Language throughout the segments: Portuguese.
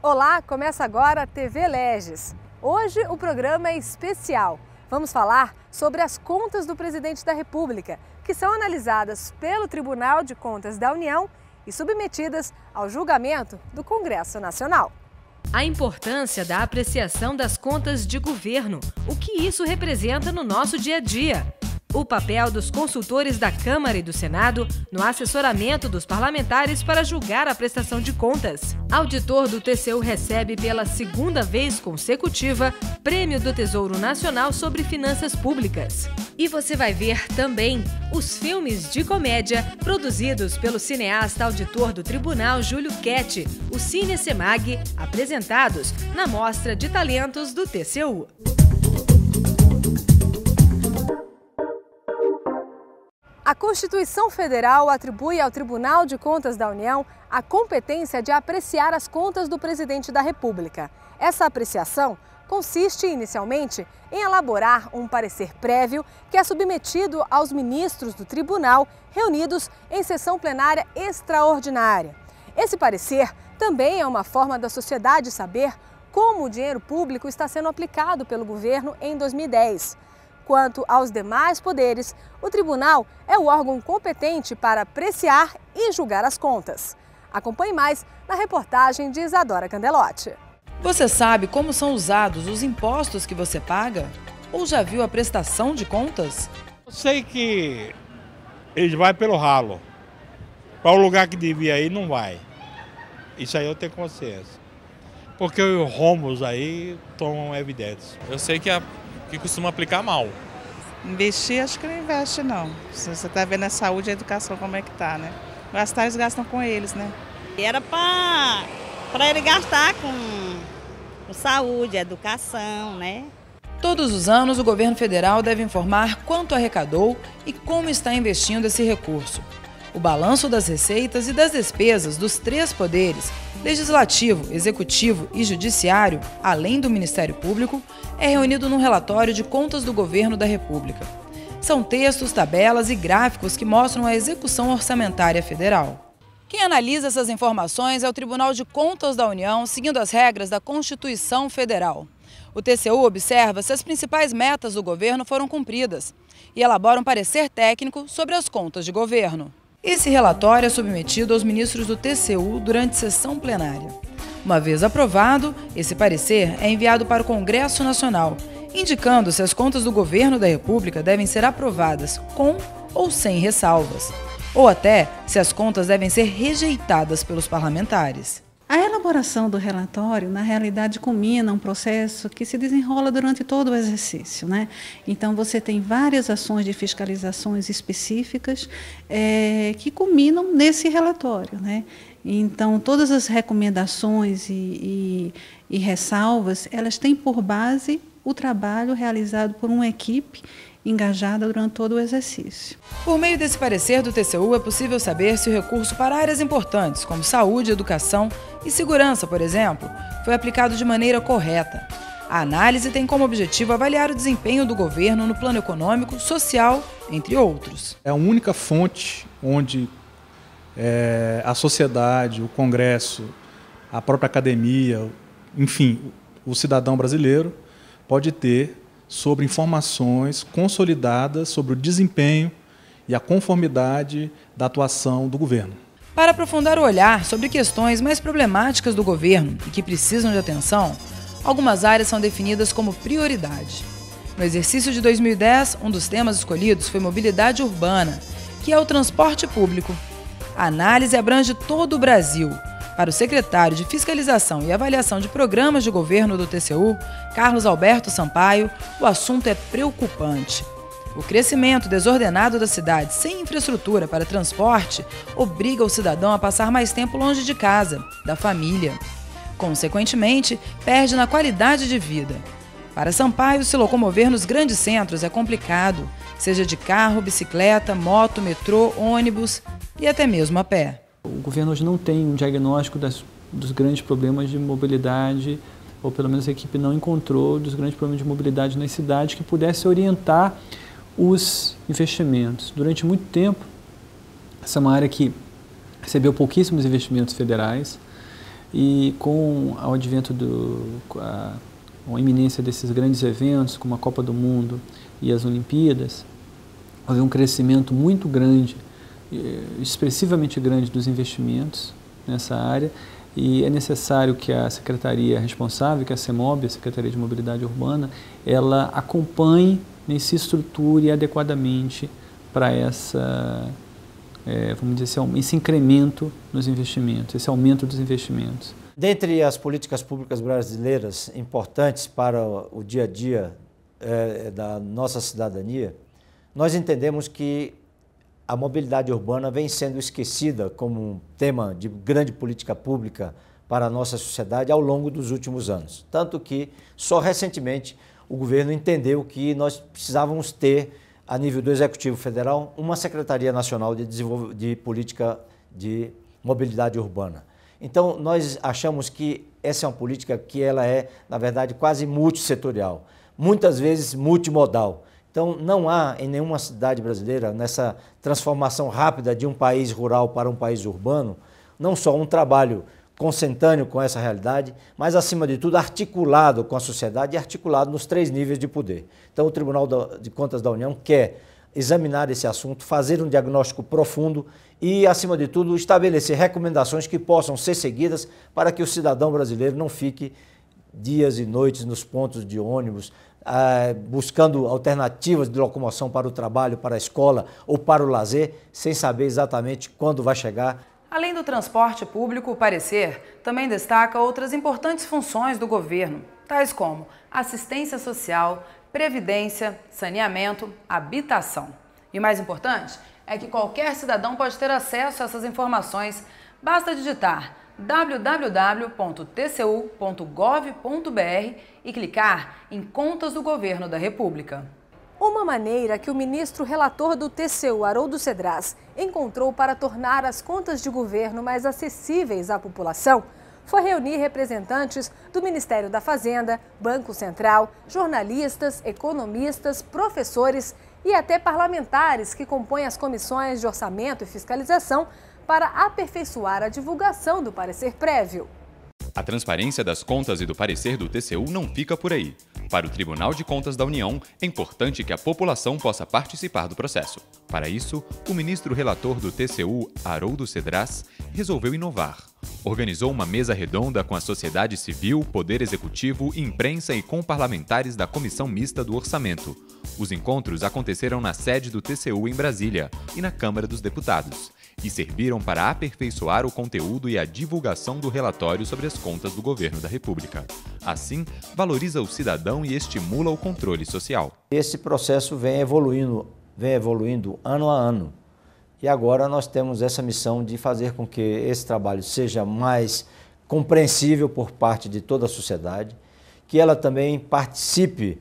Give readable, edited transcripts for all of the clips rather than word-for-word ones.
Olá, começa agora a TV Leges. Hoje o programa é especial. Vamos falar sobre as contas do presidente da República, que são analisadas pelo Tribunal de Contas da União e submetidas ao julgamento do Congresso Nacional. A importância da apreciação das contas de governo, o que isso representa no nosso dia a dia. O papel dos consultores da Câmara e do Senado no assessoramento dos parlamentares para julgar a prestação de contas. Auditor do TCU recebe pela segunda vez consecutiva Prêmio do Tesouro Nacional sobre Finanças Públicas. E você vai ver também os filmes de comédia produzidos pelo cineasta auditor do Tribunal Júlio Ketti, o Cine Semag, apresentados na Mostra de Talentos do TCU. A Constituição Federal atribui ao Tribunal de Contas da União a competência de apreciar as contas do presidente da República. Essa apreciação consiste, inicialmente, em elaborar um parecer prévio que é submetido aos ministros do tribunal reunidos em sessão plenária extraordinária. Esse parecer também é uma forma da sociedade saber como o dinheiro público está sendo aplicado pelo governo em 2010. Quanto aos demais poderes, o tribunal é o órgão competente para apreciar e julgar as contas. Acompanhe mais na reportagem de Isadora Candelotti. Você sabe como são usados os impostos que você paga? Ou já viu a prestação de contas? Eu sei que eles vão pelo ralo. Para o lugar que devia ir, não vai. Isso aí eu tenho consciência. Porque os rombos aí estão evidentes. Eu sei que costuma aplicar mal. Investir, acho que não investe, não. Se você está vendo a saúde e a educação como é que tá, né? Gastar, eles gastam com eles, né? Era para ele gastar com saúde, educação, né? Todos os anos, o governo federal deve informar quanto arrecadou e como está investindo esse recurso. O balanço das receitas e das despesas dos três poderes, legislativo, executivo e judiciário, além do Ministério Público, é reunido num relatório de contas do governo da República. São textos, tabelas e gráficos que mostram a execução orçamentária federal. Quem analisa essas informações é o Tribunal de Contas da União, seguindo as regras da Constituição Federal. O TCU observa se as principais metas do governo foram cumpridas e elabora um parecer técnico sobre as contas de governo. Esse relatório é submetido aos ministros do TCU durante sessão plenária. Uma vez aprovado, esse parecer é enviado para o Congresso Nacional, indicando se as contas do governo da República devem ser aprovadas com ou sem ressalvas, ou até se as contas devem ser rejeitadas pelos parlamentares. A elaboração do relatório, na realidade, culmina um processo que se desenrola durante todo o exercício, né? Então, você tem várias ações de fiscalizações específicas que culminam nesse relatório, né? Então, todas as recomendações e ressalvas, elas têm por base o trabalho realizado por uma equipe engajada durante todo o exercício. Por meio desse parecer do TCU, é possível saber se o recurso para áreas importantes, como saúde, educação e segurança, por exemplo, foi aplicado de maneira correta. A análise tem como objetivo avaliar o desempenho do governo no plano econômico, social, entre outros. É a única fonte onde a sociedade, o Congresso, a própria academia, enfim, o cidadão brasileiro pode ter sobre informações consolidadas sobre o desempenho e a conformidade da atuação do governo. Para aprofundar o olhar sobre questões mais problemáticas do governo e que precisam de atenção, algumas áreas são definidas como prioridade. No exercício de 2010, um dos temas escolhidos foi mobilidade urbana, que é o transporte público. A análise abrange todo o Brasil. Para o secretário de Fiscalização e Avaliação de Programas de Governo do TCU, Carlos Alberto Sampaio, o assunto é preocupante. O crescimento desordenado da cidade sem infraestrutura para transporte obriga o cidadão a passar mais tempo longe de casa, da família. Consequentemente, perde na qualidade de vida. Para Sampaio, se locomover nos grandes centros é complicado, seja de carro, bicicleta, moto, metrô, ônibus e até mesmo a pé. O governo hoje não tem um diagnóstico dos grandes problemas de mobilidade, ou pelo menos a equipe não encontrou dos grandes problemas de mobilidade nas cidades que pudesse orientar os investimentos. Durante muito tempo, essa é uma área que recebeu pouquíssimos investimentos federais. e com o advento a iminência desses grandes eventos, como a Copa do Mundo e as Olimpíadas, houve um crescimento muito grande, expressivamente grande dos investimentos nessa área, e é necessário que a secretaria responsável, que é a CEMOB, a Secretaria de Mobilidade Urbana, ela acompanhe e se estruture adequadamente para vamos dizer, esse incremento nos investimentos, esse aumento dos investimentos. Dentre as políticas públicas brasileiras importantes para o dia a dia da nossa cidadania, nós entendemos que a mobilidade urbana vem sendo esquecida como um tema de grande política pública para a nossa sociedade ao longo dos últimos anos. Tanto que, só recentemente, o governo entendeu que nós precisávamos ter, a nível do Executivo Federal, uma Secretaria Nacional de Política de Mobilidade Urbana. Então, nós achamos que essa é uma política que ela é, na verdade, quase multissetorial, muitas vezes multimodal. Então, não há em nenhuma cidade brasileira, nessa transformação rápida de um país rural para um país urbano, não só um trabalho consentâneo com essa realidade, mas, acima de tudo, articulado com a sociedade e articulado nos 3 níveis de poder. Então, o Tribunal de Contas da União quer examinar esse assunto, fazer um diagnóstico profundo e, acima de tudo, estabelecer recomendações que possam ser seguidas para que o cidadão brasileiro não fique dias e noites nos pontos de ônibus, buscando alternativas de locomoção para o trabalho, para a escola ou para o lazer, sem saber exatamente quando vai chegar. Além do transporte público, o parecer também destaca outras importantes funções do governo, tais como assistência social, previdência, saneamento, habitação. E o mais importante é que qualquer cidadão pode ter acesso a essas informações. Basta digitar www.tcu.gov.br e clicar em Contas do Governo da República. Uma maneira que o ministro relator do TCU, Haroldo Cedras, encontrou para tornar as contas de governo mais acessíveis à população foi reunir representantes do Ministério da Fazenda, Banco Central, jornalistas, economistas, professores e até parlamentares que compõem as comissões de orçamento e fiscalização para aperfeiçoar a divulgação do parecer prévio. A transparência das contas e do parecer do TCU não fica por aí. Para o Tribunal de Contas da União, é importante que a população possa participar do processo. Para isso, o ministro relator do TCU, Haroldo Cedras, resolveu inovar. Organizou uma mesa redonda com a sociedade civil, poder executivo, imprensa e com parlamentares da Comissão Mista do Orçamento. Os encontros aconteceram na sede do TCU em Brasília e na Câmara dos Deputados, e serviram para aperfeiçoar o conteúdo e a divulgação do relatório sobre as contas do governo da República. Assim, valoriza o cidadão e estimula o controle social. Esse processo vem evoluindo ano a ano. E agora nós temos essa missão de fazer com que esse trabalho seja mais compreensível por parte de toda a sociedade, que ela também participe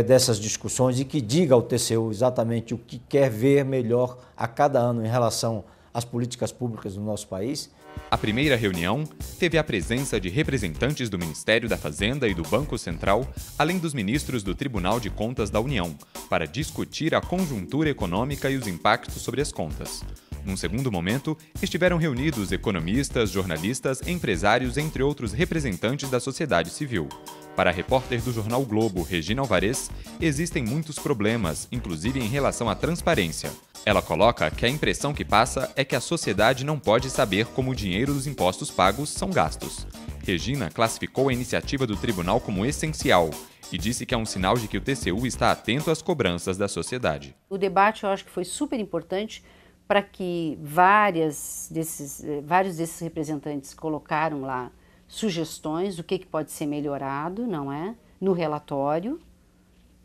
dessas discussões e que diga ao TCU exatamente o que quer ver melhor a cada ano em relação às políticas públicas do nosso país. A primeira reunião teve a presença de representantes do Ministério da Fazenda e do Banco Central, além dos ministros do Tribunal de Contas da União, para discutir a conjuntura econômica e os impactos sobre as contas. Num segundo momento, estiveram reunidos economistas, jornalistas, empresários, entre outros representantes da sociedade civil. Para a repórter do jornal Globo, Regina Alvarez, existem muitos problemas, inclusive em relação à transparência. Ela coloca que a impressão que passa é que a sociedade não pode saber como o dinheiro dos impostos pagos são gastos. Regina classificou a iniciativa do tribunal como essencial e disse que é um sinal de que o TCU está atento às cobranças da sociedade. O debate eu acho que foi super importante para que vários desses representantes colocaram lá sugestões do que pode ser melhorado, não é? No relatório.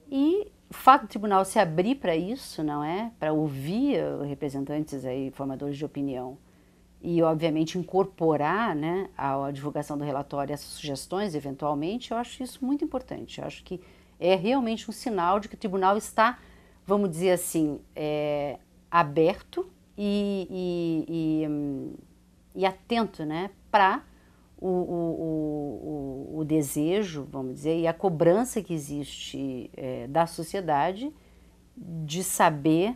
E o fato do tribunal se abrir para isso, não é? Para ouvir representantes aí, formadores de opinião e, obviamente, incorporar, né, à divulgação do relatório essas sugestões, eventualmente, eu acho isso muito importante. Eu acho que é realmente um sinal de que o tribunal está, vamos dizer assim, aberto e atento, né, para o desejo, vamos dizer, e a cobrança que existe da sociedade de saber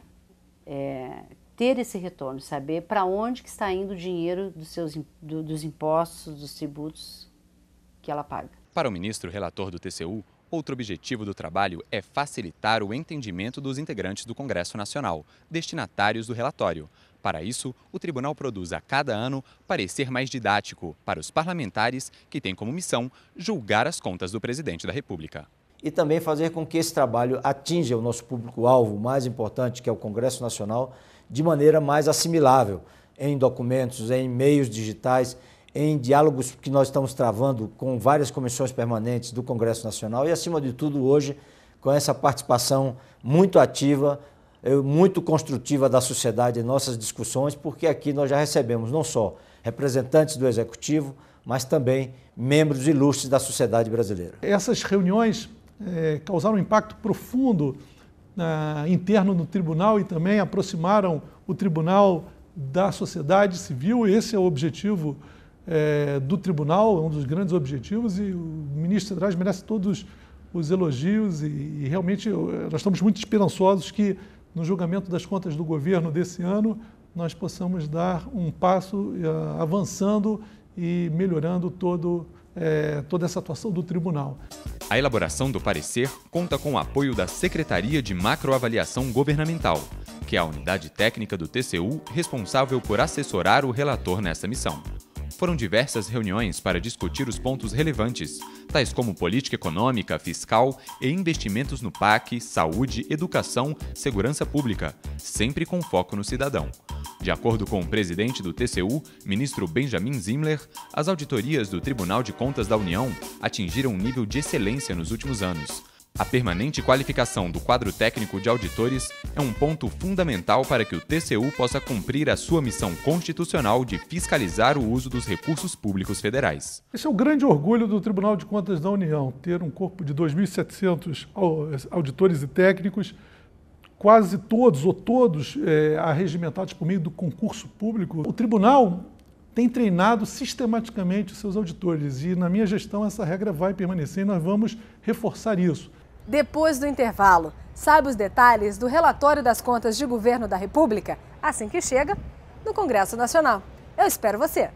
ter esse retorno, saber para onde que está indo o dinheiro dos impostos, dos tributos que ela paga. Para o ministro relator do TCU, outro objetivo do trabalho é facilitar o entendimento dos integrantes do Congresso Nacional, destinatários do relatório. Para isso, o tribunal produz a cada ano parecer mais didático para os parlamentares que têm como missão julgar as contas do presidente da República. E também fazer com que esse trabalho atinja o nosso público-alvo mais importante, que é o Congresso Nacional, de maneira mais assimilável, em documentos, em meios digitais, em diálogos que nós estamos travando com várias comissões permanentes do Congresso Nacional e, acima de tudo, hoje, com essa participação muito ativa, muito construtiva da sociedade em nossas discussões, porque aqui nós já recebemos não só representantes do Executivo, mas também membros ilustres da sociedade brasileira. Essas reuniões causaram um impacto profundo interno no tribunal e também aproximaram o tribunal da sociedade civil. Esse é o objetivo do tribunal, um dos grandes objetivos, e o ministro Cedrais merece todos os elogios e realmente nós estamos muito esperançosos que no julgamento das contas do governo desse ano nós possamos dar um passo avançando e melhorando toda essa atuação do tribunal. A elaboração do parecer conta com o apoio da Secretaria de Macroavaliação Governamental, que é a unidade técnica do TCU responsável por assessorar o relator nessa missão. Foram diversas reuniões para discutir os pontos relevantes, tais como política econômica, fiscal e investimentos no PAC, saúde, educação, segurança pública, sempre com foco no cidadão. De acordo com o presidente do TCU, ministro Benjamin Zimler, as auditorias do Tribunal de Contas da União atingiram um nível de excelência nos últimos anos. A permanente qualificação do quadro técnico de auditores é um ponto fundamental para que o TCU possa cumprir a sua missão constitucional de fiscalizar o uso dos recursos públicos federais. Esse é o grande orgulho do Tribunal de Contas da União, ter um corpo de 2.700 auditores e técnicos, quase todos ou todos arregimentados por meio do concurso público. O tribunal tem treinado sistematicamente os seus auditores e, na minha gestão, essa regra vai permanecer e nós vamos reforçar isso. Depois do intervalo, saiba os detalhes do relatório das contas de governo da República assim que chega no Congresso Nacional. Eu espero você!